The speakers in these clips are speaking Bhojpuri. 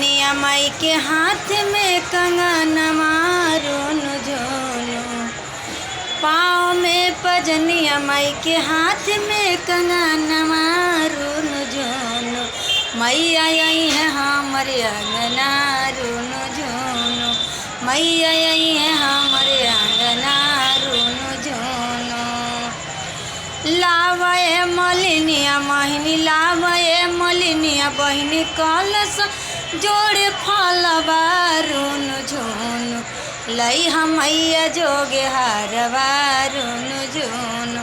पजनिया माई के हाथ में कंगनवा रुन झुनु, पाँव में पजनिया माई के हाथ में कंगनवा रुन झुनु, मैया आई है हमारे अंगना रुन झुनु, मैया आई है हमारे अंगना रुन झुनु। लावे मलिनिया महिनी, लावे मलिनिया बहिनी, कलश जोड़े फलवा रुन झुनु, लई मैया जोगे हारवा रुन झुनु,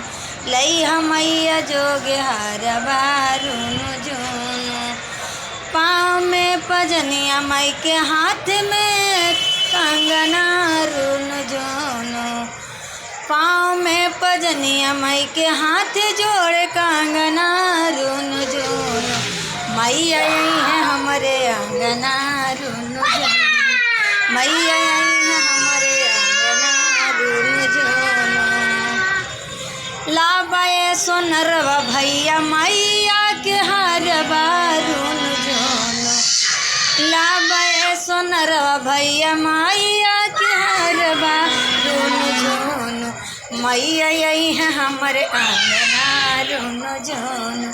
लई मैया जोगे हारवा रुन झुनु। पाँव में पजनिया माई के हाथ में कंगना रुन झुनु, पाँव में पजनिया माई के हाथ जोड़े कंगना रुन झुनु, मैया आई है हमारे अंगना रुन झुनु, मैया आई है हमारे अंगना रुन झुनु। लाबाए सोनरवा भैया मैया के हारवा रुन झुनु, लाबाए सोनरवा भैया मैया के हारवा रुन झुनु, मैया आई है हमारे आंगना रुन झुनु,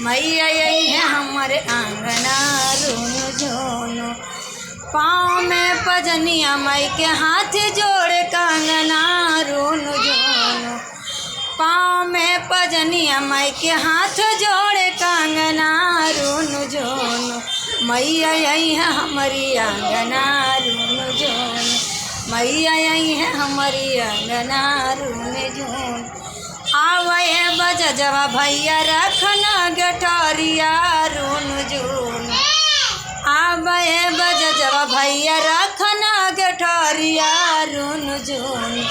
मैया आई है हमारे आंगना रुन झुनु। पाँव में पजनिया माई के हाथ जोड़े कंगना रुन झुनु, पाँव में पजनिया माई के हाथ जोड़े कंगना रुन झुनु, मैया आई है हमारी आंगना रुन झुनु, मैया आई है हमारी अंगना रुन झुनु। आवे बजजवा भैया रखना गठरिया रुन झुनु, आवे बजजवा भैया रखना गठरिया रुन झुनु,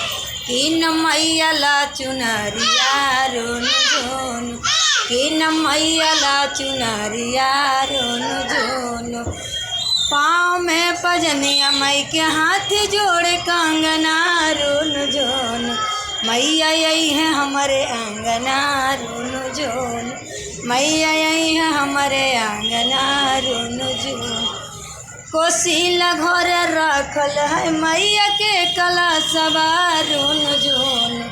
किन मैया ला चुनरिया रुन झुनु, किन मैया ला चुनरिया रुन झुनु। पाँव में पजनिया माई के हाथ जोड़े कंगना रुन झुनु, मैया आई है हमारे आंगना रुन झुनु, मैया आई है हमारे आंगना रुन झुनु। कोसिला घर रखल है मैया के कलशवा रुन झुनु,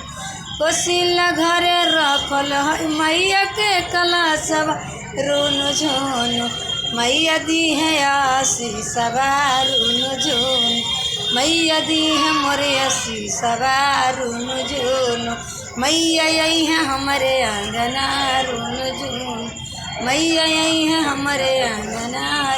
कोसिला घर रखल है मैया के कलशवा रुन झुनु, मैया दी है आशीषवा रुन झुनु, मैया दी है मोरे आशीषवा रुन झुनु, मैया आई है हमारे आंगना रुन झुनु, मैया आई है हमारे आंगना